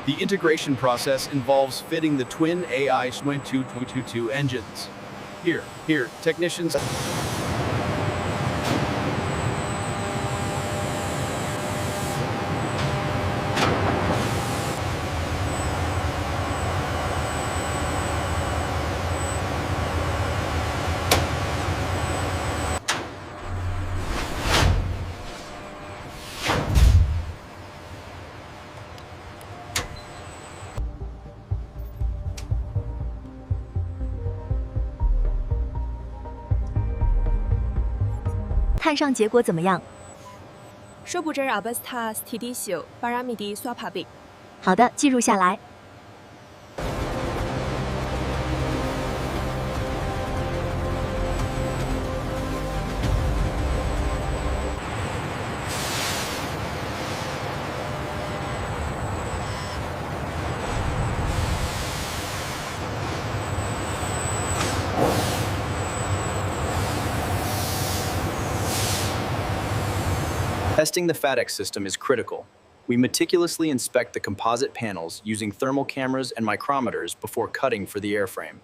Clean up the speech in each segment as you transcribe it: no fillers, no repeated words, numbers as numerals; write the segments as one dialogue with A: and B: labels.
A: The integration process involves fitting the twin AI-222 engines. Here, technicians.
B: 看上结果怎么样？
C: Shobujer abestas tidisio paramidi swapabi。
B: 好的，记录下来。
A: Testing the FADEC system is critical. We meticulously inspect the composite panels using thermal cameras and micrometers before cutting for the airframe.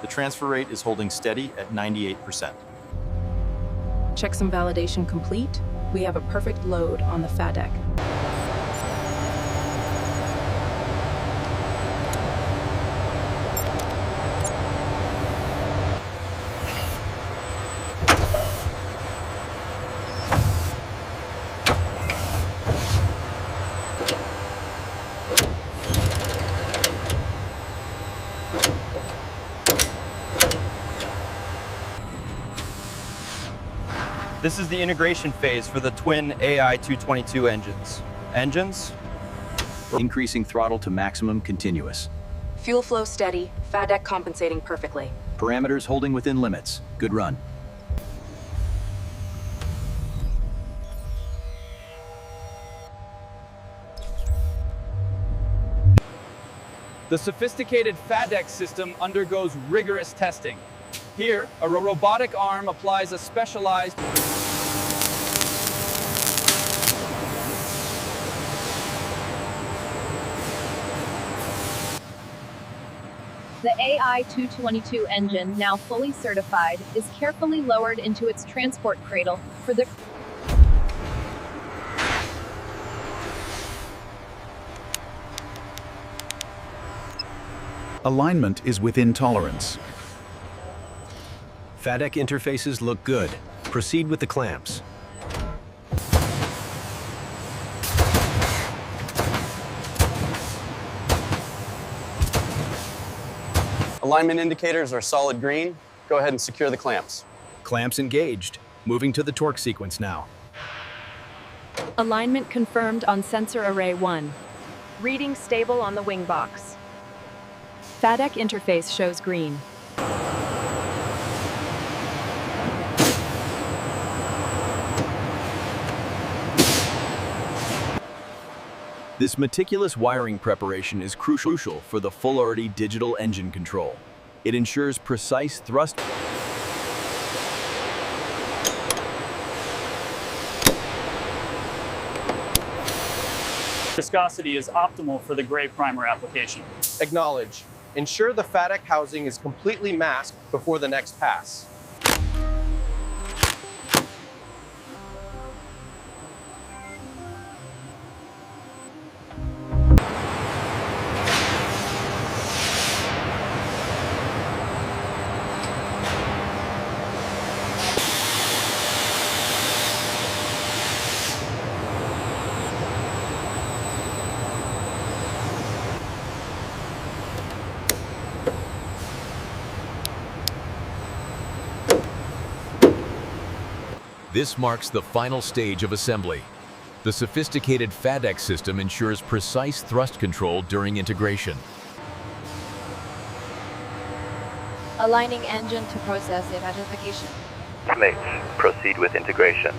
A: The transfer rate is holding steady at 98%.
D: Checksum validation complete. We have a perfect load on the FADEC.
A: This is the integration phase for the twin AI-222 engines. Increasing throttle to maximum continuous.
D: Fuel flow steady, FADEC compensating perfectly.
A: Parameters holding within limits. Good run. The sophisticated FADEC system undergoes rigorous testing. Here, a robotic arm applies a specialized
E: The AI-222 engine, now fully certified, is carefully lowered into its transport cradle for the
F: Alignment is within tolerance.
G: FADEC interfaces look good. Proceed with the clamps.
H: Alignment indicators are solid green. Go ahead and secure the clamps.
A: Clamps engaged. Moving to the torque sequence now.
I: Alignment confirmed on sensor array 1. Reading stable on the wing box. FADEC interface shows green.
A: This meticulous wiring preparation is crucial for the full-arty digital engine control. It ensures precise thrust.
J: Viscosity is optimal for the gray primer application.
K: Acknowledge. Ensure the FADEC housing is completely masked before the next pass.
L: This marks the final stage of assembly. The sophisticated FADEC system ensures precise thrust control during integration.
E: Aligning engine to process identification.
M: Mates, proceed with integration.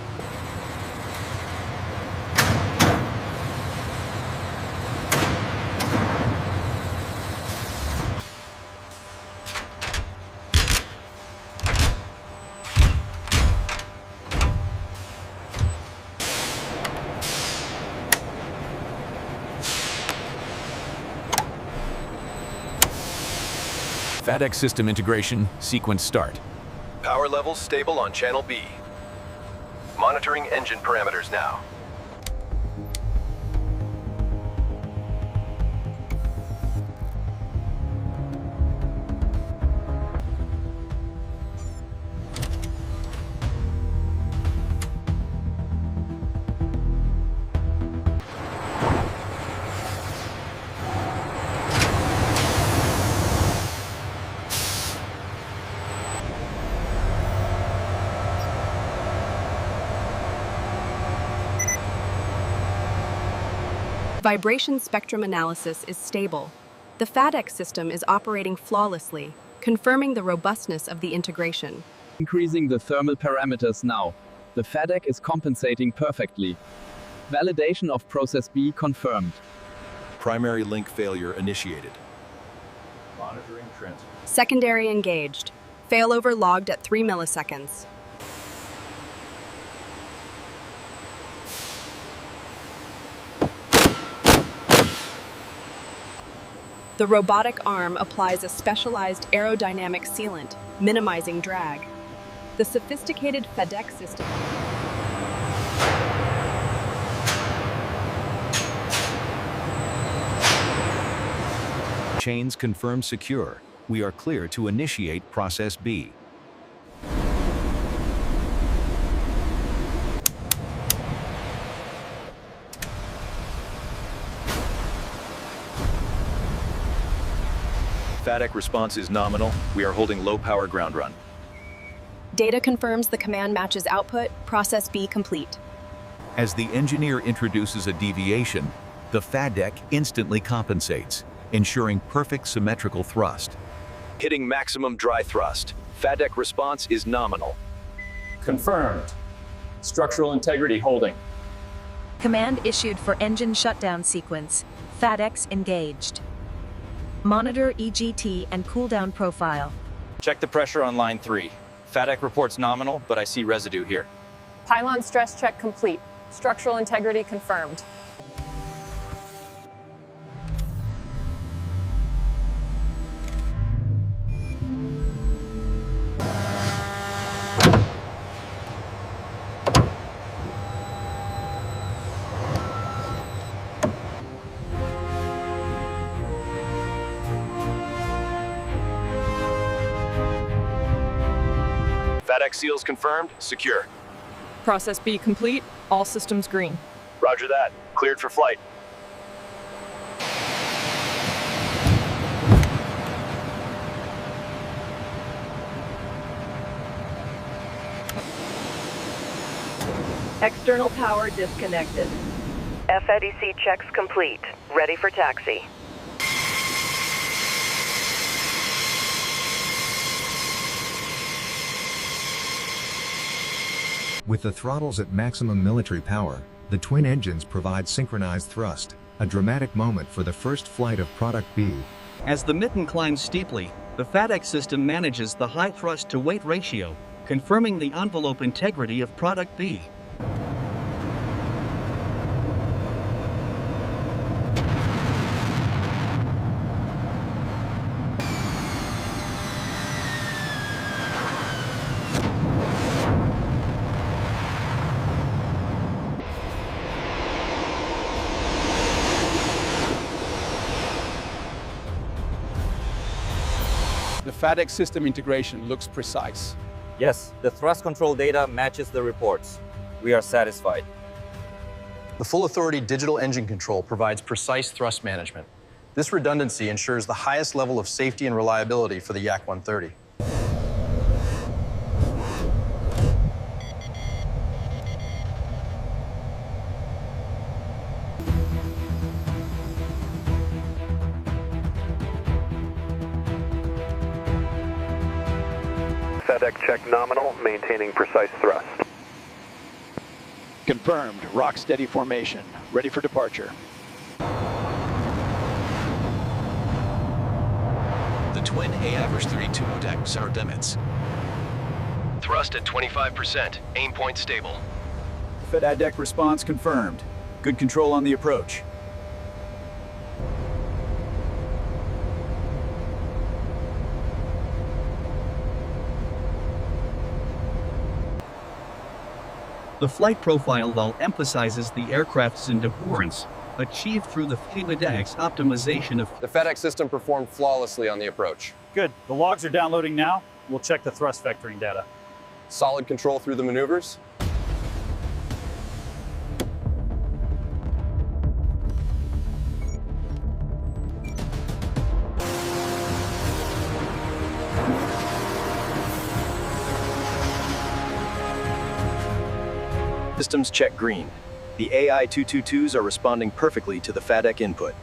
L: FADEC system integration, sequence start.
F: Power levels stable on channel B. Monitoring engine parameters now.
C: Vibration spectrum analysis is stable. The FADEC system is operating flawlessly, confirming the robustness of the integration.
N: Increasing the thermal parameters now. The FADEC is compensating perfectly. Validation of process B confirmed.
F: Primary link failure initiated.
A: Monitoring transfer.
C: Secondary engaged. Failover logged at 3 milliseconds. The robotic arm applies a specialized aerodynamic sealant, minimizing drag. The sophisticated FADEC system
G: Chains confirmed secure. We are clear to initiate process B.
F: FADEC response is nominal. We are holding low power ground run.
C: Data confirms the command matches output, process B complete.
L: As the engineer introduces a deviation, the FADEC instantly compensates, ensuring perfect symmetrical thrust.
F: Hitting maximum dry thrust. FADEC response is nominal.
J: Confirmed. Structural integrity holding.
B: Command issued for engine shutdown sequence. FADEC engaged. Monitor EGT and cooldown profile.
O: Check the pressure on line 3. FADEC reports nominal, but I see residue here.
I: Pylon stress check complete. Structural integrity confirmed.
F: FADEC seals confirmed. Secure.
I: Process B complete. All systems green.
F: Roger that. Cleared for flight.
P: External power disconnected.
Q: FADEC checks complete. Ready for taxi.
R: With the throttles at maximum military power, the twin engines provide synchronized thrust, a dramatic moment for the first flight of Product B.
S: As the Mitten climbs steeply, the FADEC system manages the high thrust-to-weight ratio, confirming the envelope integrity of Product B.
T: The FADEC System Integration looks precise.
O: Yes, the thrust control data matches the reports. We are satisfied.
A: The full authority digital engine control provides precise thrust management. This redundancy ensures the highest level of safety and reliability for the Yak-130.
M: FADEC check nominal, maintaining precise thrust.
J: Confirmed. Rock steady formation. Ready for departure.
L: The twin Average-32 decks are limits.
F: Thrust at 25%. Aim point stable.
J: FADEC response confirmed. Good control on the approach.
S: The flight profile hull emphasizes the aircraft's endurance, achieved through the FADEC's optimization of...
K: The FADEC system performed flawlessly on the approach.
J: Good. The logs are downloading now. We'll check the thrust vectoring data.
K: Solid control through the maneuvers.
A: Systems check green. The AI-222s are responding perfectly to the FADEC input.